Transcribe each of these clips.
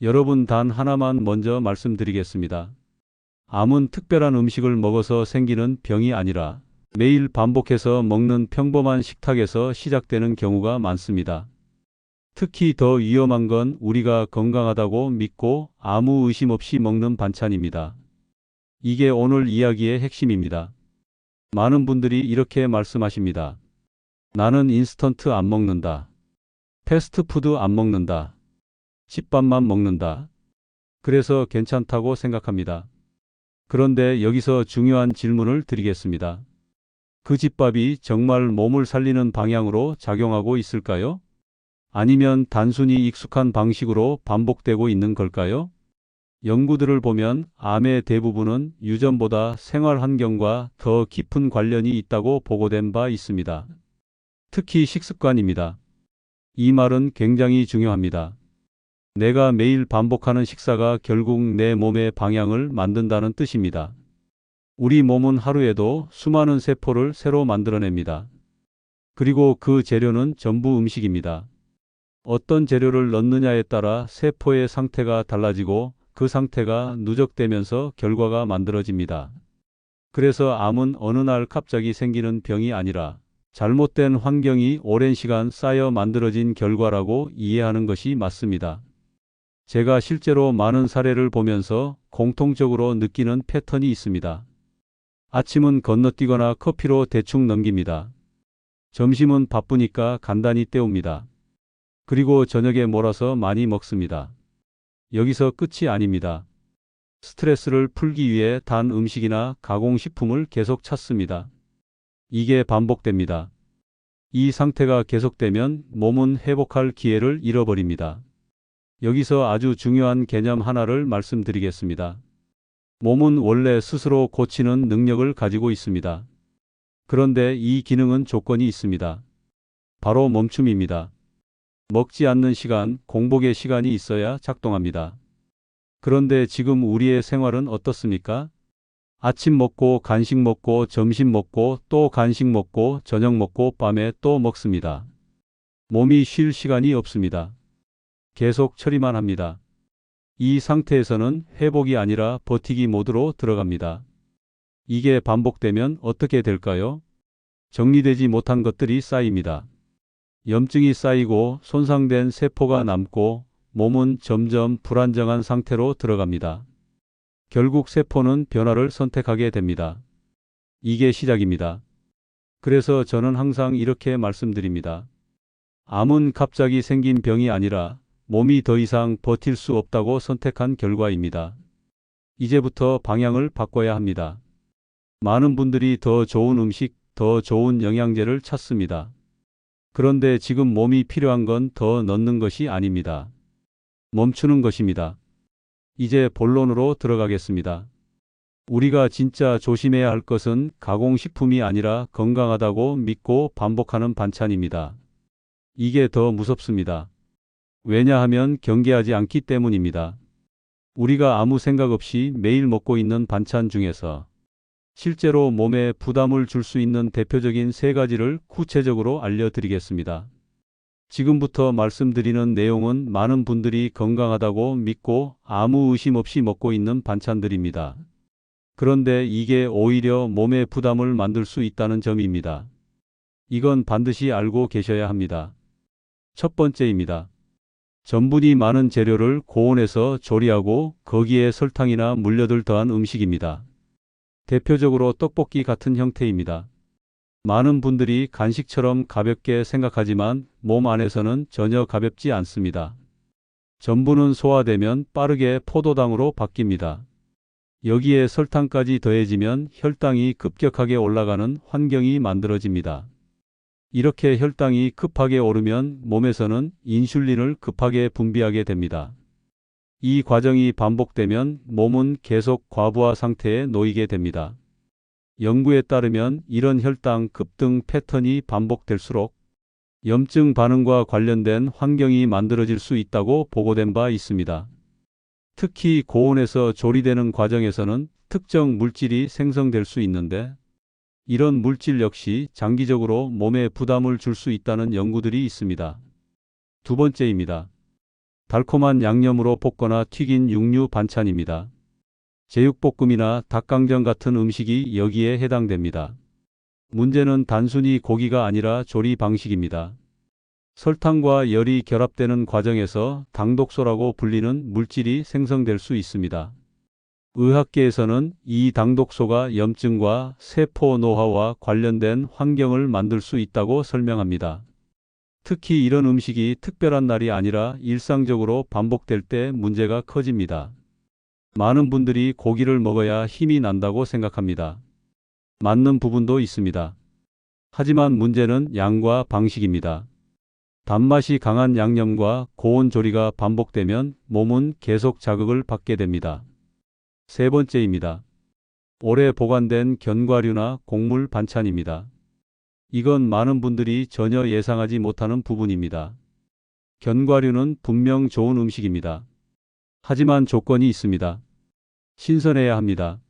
여러분 단 하나만 먼저 말씀드리겠습니다. 암은 특별한 음식을 먹어서 생기는 병이 아니라 매일 반복해서 먹는 평범한 식탁에서 시작되는 경우가 많습니다. 특히 더 위험한 건 우리가 건강하다고 믿고 아무 의심 없이 먹는 반찬입니다. 이게 오늘 이야기의 핵심입니다. 많은 분들이 이렇게 말씀하십니다. 나는 인스턴트 안 먹는다. 패스트푸드 안 먹는다. 집밥만 먹는다. 그래서 괜찮다고 생각합니다. 그런데 여기서 중요한 질문을 드리겠습니다. 그 집밥이 정말 몸을 살리는 방향으로 작용하고 있을까요? 아니면 단순히 익숙한 방식으로 반복되고 있는 걸까요? 연구들을 보면 암의 대부분은 유전보다 생활 환경과 더 깊은 관련이 있다고 보고된 바 있습니다. 특히 식습관입니다. 이 말은 굉장히 중요합니다. 내가 매일 반복하는 식사가 결국 내 몸의 방향을 만든다는 뜻입니다. 우리 몸은 하루에도 수많은 세포를 새로 만들어냅니다. 그리고 그 재료는 전부 음식입니다. 어떤 재료를 넣느냐에 따라 세포의 상태가 달라지고 그 상태가 누적되면서 결과가 만들어집니다. 그래서 암은 어느 날 갑자기 생기는 병이 아니라 잘못된 환경이 오랜 시간 쌓여 만들어진 결과라고 이해하는 것이 맞습니다. 제가 실제로 많은 사례를 보면서 공통적으로 느끼는 패턴이 있습니다. 아침은 건너뛰거나 커피로 대충 넘깁니다. 점심은 바쁘니까 간단히 때웁니다. 그리고 저녁에 몰아서 많이 먹습니다. 여기서 끝이 아닙니다. 스트레스를 풀기 위해 단 음식이나 가공식품을 계속 찾습니다. 이게 반복됩니다. 이 상태가 계속되면 몸은 회복할 기회를 잃어버립니다. 여기서 아주 중요한 개념 하나를 말씀드리겠습니다. 몸은 원래 스스로 고치는 능력을 가지고 있습니다. 그런데 이 기능은 조건이 있습니다. 바로 멈춤입니다. 먹지 않는 시간, 공복의 시간이 있어야 작동합니다. 그런데 지금 우리의 생활은 어떻습니까? 아침 먹고 간식 먹고 점심 먹고 또 간식 먹고 저녁 먹고 밤에 또 먹습니다. 몸이 쉴 시간이 없습니다. 계속 처리만 합니다. 이 상태에서는 회복이 아니라 버티기 모드로 들어갑니다. 이게 반복되면 어떻게 될까요? 정리되지 못한 것들이 쌓입니다. 염증이 쌓이고 손상된 세포가 남고 몸은 점점 불안정한 상태로 들어갑니다. 결국 세포는 변화를 선택하게 됩니다. 이게 시작입니다. 그래서 저는 항상 이렇게 말씀드립니다. 암은 갑자기 생긴 병이 아니라 몸이 더 이상 버틸 수 없다고 선택한 결과입니다. 이제부터 방향을 바꿔야 합니다. 많은 분들이 더 좋은 음식, 더 좋은 영양제를 찾습니다. 그런데 지금 몸이 필요한 건 더 넣는 것이 아닙니다. 멈추는 것입니다. 이제 본론으로 들어가겠습니다. 우리가 진짜 조심해야 할 것은 가공식품이 아니라 건강하다고 믿고 반복하는 반찬입니다. 이게 더 무섭습니다. 왜냐하면 경계하지 않기 때문입니다. 우리가 아무 생각 없이 매일 먹고 있는 반찬 중에서 실제로 몸에 부담을 줄 수 있는 대표적인 세 가지를 구체적으로 알려드리겠습니다. 지금부터 말씀드리는 내용은 많은 분들이 건강하다고 믿고 아무 의심 없이 먹고 있는 반찬들입니다. 그런데 이게 오히려 몸에 부담을 만들 수 있다는 점입니다. 이건 반드시 알고 계셔야 합니다. 첫 번째입니다. 전분이 많은 재료를 고온에서 조리하고 거기에 설탕이나 물엿을 더한 음식입니다. 대표적으로 떡볶이 같은 형태입니다. 많은 분들이 간식처럼 가볍게 생각하지만 몸 안에서는 전혀 가볍지 않습니다. 전분은 소화되면 빠르게 포도당으로 바뀝니다. 여기에 설탕까지 더해지면 혈당이 급격하게 올라가는 환경이 만들어집니다. 이렇게 혈당이 급하게 오르면 몸에서는 인슐린을 급하게 분비하게 됩니다. 이 과정이 반복되면 몸은 계속 과부하 상태에 놓이게 됩니다. 연구에 따르면 이런 혈당 급등 패턴이 반복될수록 염증 반응과 관련된 환경이 만들어질 수 있다고 보고된 바 있습니다. 특히 고온에서 조리되는 과정에서는 특정 물질이 생성될 수 있는데 이런 물질 역시 장기적으로 몸에 부담을 줄 수 있다는 연구들이 있습니다. 두 번째입니다. 달콤한 양념으로 볶거나 튀긴 육류 반찬입니다. 제육볶음이나 닭강정 같은 음식이 여기에 해당됩니다. 문제는 단순히 고기가 아니라 조리 방식입니다. 설탕과 열이 결합되는 과정에서 당독소라고 불리는 물질이 생성될 수 있습니다. 의학계에서는 이 당독소가 염증과 세포 노화와 관련된 환경을 만들 수 있다고 설명합니다. 특히 이런 음식이 특별한 날이 아니라 일상적으로 반복될 때 문제가 커집니다. 많은 분들이 고기를 먹어야 힘이 난다고 생각합니다. 맞는 부분도 있습니다. 하지만 문제는 양과 방식입니다. 단맛이 강한 양념과 고온 조리가 반복되면 몸은 계속 자극을 받게 됩니다. 세 번째입니다. 오래 보관된 견과류나 곡물 반찬입니다. 이건 많은 분들이 전혀 예상하지 못하는 부분입니다. 견과류는 분명 좋은 음식입니다. 하지만 조건이 있습니다. 신선해야 합니다.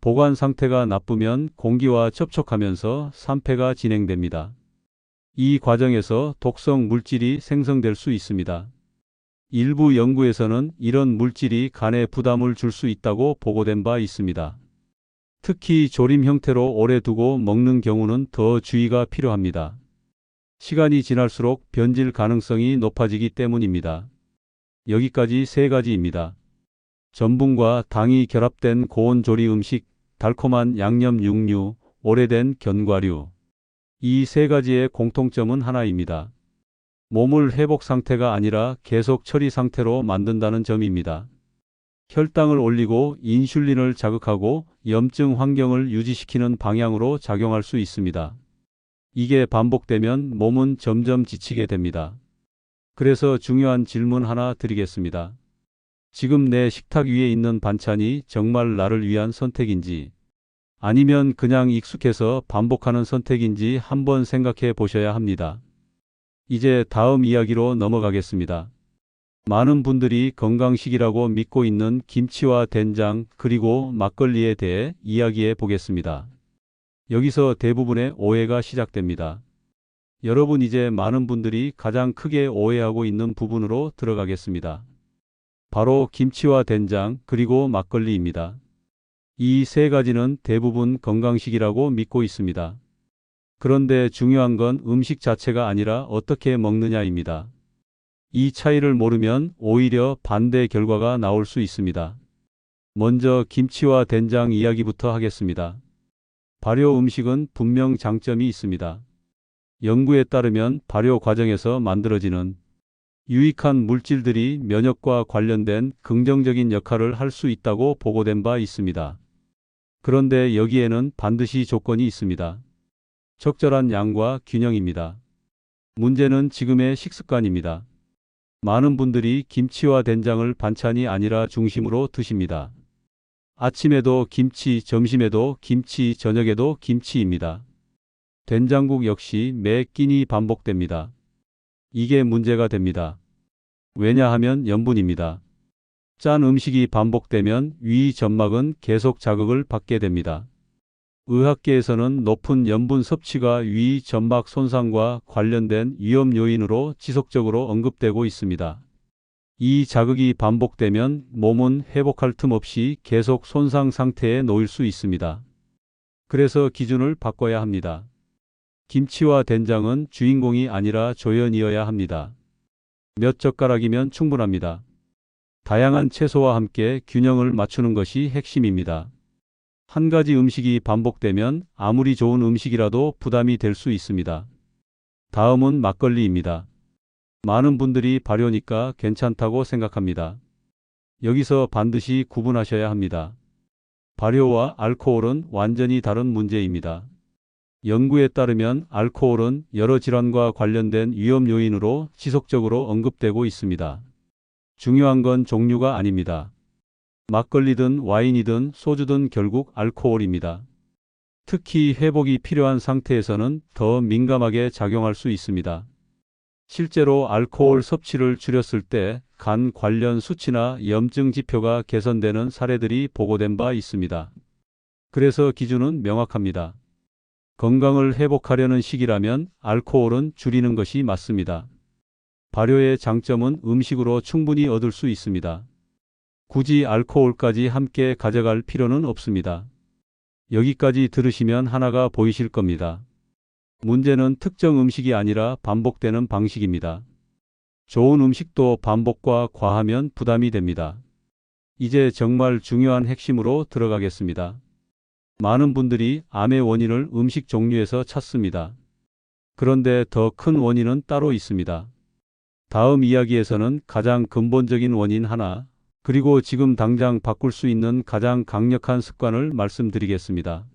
보관 상태가 나쁘면 공기와 접촉하면서 산패가 진행됩니다. 이 과정에서 독성 물질이 생성될 수 있습니다. 일부 연구에서는 이런 물질이 간에 부담을 줄 수 있다고 보고된 바 있습니다. 특히 조림 형태로 오래 두고 먹는 경우는 더 주의가 필요합니다. 시간이 지날수록 변질 가능성이 높아지기 때문입니다. 여기까지 세 가지입니다. 전분과 당이 결합된 고온 조리 음식, 달콤한 양념 육류, 오래된 견과류. 이 세 가지의 공통점은 하나입니다. 몸을 회복 상태가 아니라 계속 처리 상태로 만든다는 점입니다. 혈당을 올리고 인슐린을 자극하고 염증 환경을 유지시키는 방향으로 작용할 수 있습니다. 이게 반복되면 몸은 점점 지치게 됩니다. 그래서 중요한 질문 하나 드리겠습니다. 지금 내 식탁 위에 있는 반찬이 정말 나를 위한 선택인지, 아니면 그냥 익숙해서 반복하는 선택인지 한번 생각해 보셔야 합니다. 이제 다음 이야기로 넘어가겠습니다. 많은 분들이 건강식이라고 믿고 있는 김치와 된장 그리고 막걸리에 대해 이야기해 보겠습니다. 여기서 대부분의 오해가 시작됩니다. 여러분, 이제 많은 분들이 가장 크게 오해하고 있는 부분으로 들어가겠습니다. 바로 김치와 된장 그리고 막걸리입니다. 이 세 가지는 대부분 건강식이라고 믿고 있습니다. 그런데 중요한 건 음식 자체가 아니라 어떻게 먹느냐입니다. 이 차이를 모르면 오히려 반대 결과가 나올 수 있습니다. 먼저 김치와 된장 이야기부터 하겠습니다. 발효 음식은 분명 장점이 있습니다. 연구에 따르면 발효 과정에서 만들어지는 유익한 물질들이 면역과 관련된 긍정적인 역할을 할 수 있다고 보고된 바 있습니다. 그런데 여기에는 반드시 조건이 있습니다. 적절한 양과 균형입니다. 문제는 지금의 식습관입니다. 많은 분들이 김치와 된장을 반찬이 아니라 중심으로 드십니다. 아침에도 김치, 점심에도 김치, 저녁에도 김치입니다. 된장국 역시 매 끼니 반복됩니다. 이게 문제가 됩니다. 왜냐하면 염분입니다. 짠 음식이 반복되면 위 점막은 계속 자극을 받게 됩니다. 의학계에서는 높은 염분 섭취가 위 점막 손상과 관련된 위험 요인으로 지속적으로 언급되고 있습니다. 이 자극이 반복되면 몸은 회복할 틈 없이 계속 손상 상태에 놓일 수 있습니다. 그래서 기준을 바꿔야 합니다. 김치와 된장은 주인공이 아니라 조연이어야 합니다. 몇 젓가락이면 충분합니다. 다양한 채소와 함께 균형을 맞추는 것이 핵심입니다. 한 가지 음식이 반복되면 아무리 좋은 음식이라도 부담이 될 수 있습니다. 다음은 막걸리입니다. 많은 분들이 발효니까 괜찮다고 생각합니다. 여기서 반드시 구분하셔야 합니다. 발효와 알코올은 완전히 다른 문제입니다. 연구에 따르면 알코올은 여러 질환과 관련된 위험 요인으로 지속적으로 언급되고 있습니다. 중요한 건 종류가 아닙니다. 막걸리든 와인이든 소주든 결국 알코올입니다. 특히 회복이 필요한 상태에서는 더 민감하게 작용할 수 있습니다. 실제로 알코올 섭취를 줄였을 때 간 관련 수치나 염증 지표가 개선되는 사례들이 보고된 바 있습니다. 그래서 기준은 명확합니다. 건강을 회복하려는 시기라면 알코올은 줄이는 것이 맞습니다. 발효의 장점은 음식으로 충분히 얻을 수 있습니다. 굳이 알코올까지 함께 가져갈 필요는 없습니다. 여기까지 들으시면 하나가 보이실 겁니다. 문제는 특정 음식이 아니라 반복되는 방식입니다. 좋은 음식도 반복과 과하면 부담이 됩니다. 이제 정말 중요한 핵심으로 들어가겠습니다. 많은 분들이 암의 원인을 음식 종류에서 찾습니다. 그런데 더 큰 원인은 따로 있습니다. 다음 이야기에서는 가장 근본적인 원인 하나, 그리고 지금 당장 바꿀 수 있는 가장 강력한 습관을 말씀드리겠습니다.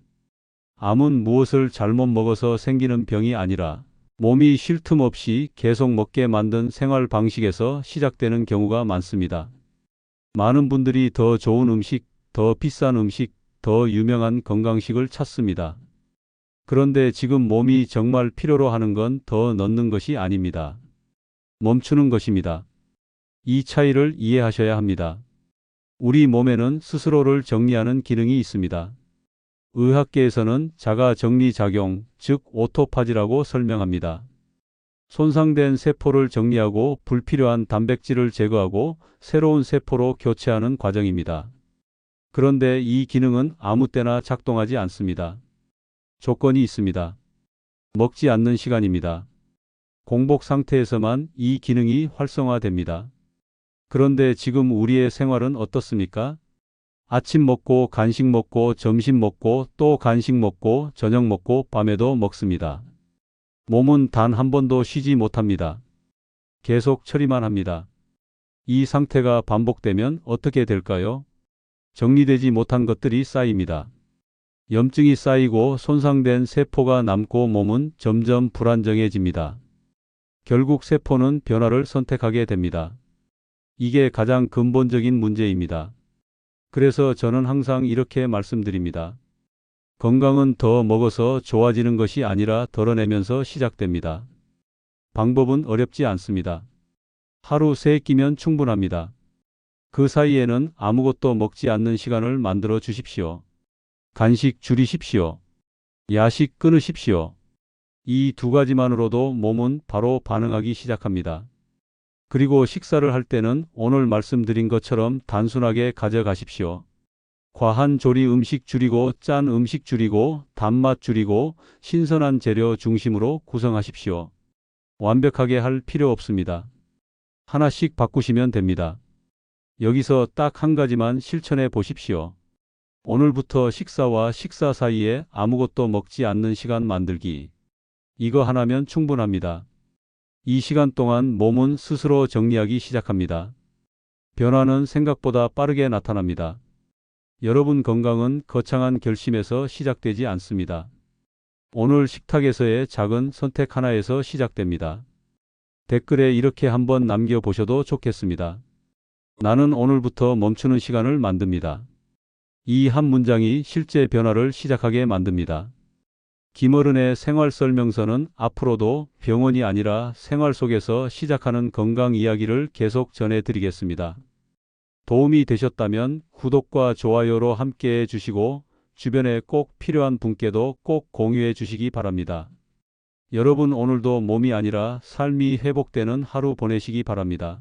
암은 무엇을 잘못 먹어서 생기는 병이 아니라 몸이 쉴 틈 없이 계속 먹게 만든 생활 방식에서 시작되는 경우가 많습니다. 많은 분들이 더 좋은 음식, 더 비싼 음식, 더 유명한 건강식을 찾습니다. 그런데 지금 몸이 정말 필요로 하는 건 더 넣는 것이 아닙니다. 멈추는 것입니다. 이 차이를 이해하셔야 합니다. 우리 몸에는 스스로를 정리하는 기능이 있습니다. 의학계에서는 자가 정리 작용, 즉 오토파지라고 설명합니다. 손상된 세포를 정리하고 불필요한 단백질을 제거하고 새로운 세포로 교체하는 과정입니다. 그런데 이 기능은 아무 때나 작동하지 않습니다. 조건이 있습니다. 먹지 않는 시간입니다. 공복 상태에서만 이 기능이 활성화됩니다. 그런데 지금 우리의 생활은 어떻습니까? 아침 먹고 간식 먹고 점심 먹고 또 간식 먹고 저녁 먹고 밤에도 먹습니다. 몸은 단 한 번도 쉬지 못합니다. 계속 처리만 합니다. 이 상태가 반복되면 어떻게 될까요? 정리되지 못한 것들이 쌓입니다. 염증이 쌓이고 손상된 세포가 남고 몸은 점점 불안정해집니다. 결국 세포는 변화를 선택하게 됩니다. 이게 가장 근본적인 문제입니다. 그래서 저는 항상 이렇게 말씀드립니다. 건강은 더 먹어서 좋아지는 것이 아니라 덜어내면서 시작됩니다. 방법은 어렵지 않습니다. 하루 3끼면 충분합니다. 그 사이에는 아무것도 먹지 않는 시간을 만들어 주십시오. 간식 줄이십시오. 야식 끊으십시오. 이 2가지만으로도 몸은 바로 반응하기 시작합니다. 그리고 식사를 할 때는 오늘 말씀드린 것처럼 단순하게 가져가십시오. 과한 조리 음식 줄이고 짠 음식 줄이고 단맛 줄이고 신선한 재료 중심으로 구성하십시오. 완벽하게 할 필요 없습니다. 하나씩 바꾸시면 됩니다. 여기서 딱 한 가지만 실천해 보십시오. 오늘부터 식사와 식사 사이에 아무것도 먹지 않는 시간 만들기. 이거 하나면 충분합니다. 이 시간 동안 몸은 스스로 정리하기 시작합니다. 변화는 생각보다 빠르게 나타납니다. 여러분 건강은 거창한 결심에서 시작되지 않습니다. 오늘 식탁에서의 작은 선택 하나에서 시작됩니다. 댓글에 이렇게 한번 남겨보셔도 좋겠습니다. 나는 오늘부터 멈추는 시간을 만듭니다. 이 한 문장이 실제 변화를 시작하게 만듭니다. 김어른의 생활설명서는 앞으로도 병원이 아니라 생활 속에서 시작하는 건강 이야기를 계속 전해드리겠습니다. 도움이 되셨다면 구독과 좋아요로 함께해 주시고 주변에 꼭 필요한 분께도 꼭 공유해 주시기 바랍니다. 여러분 오늘도 몸이 아니라 삶이 회복되는 하루 보내시기 바랍니다.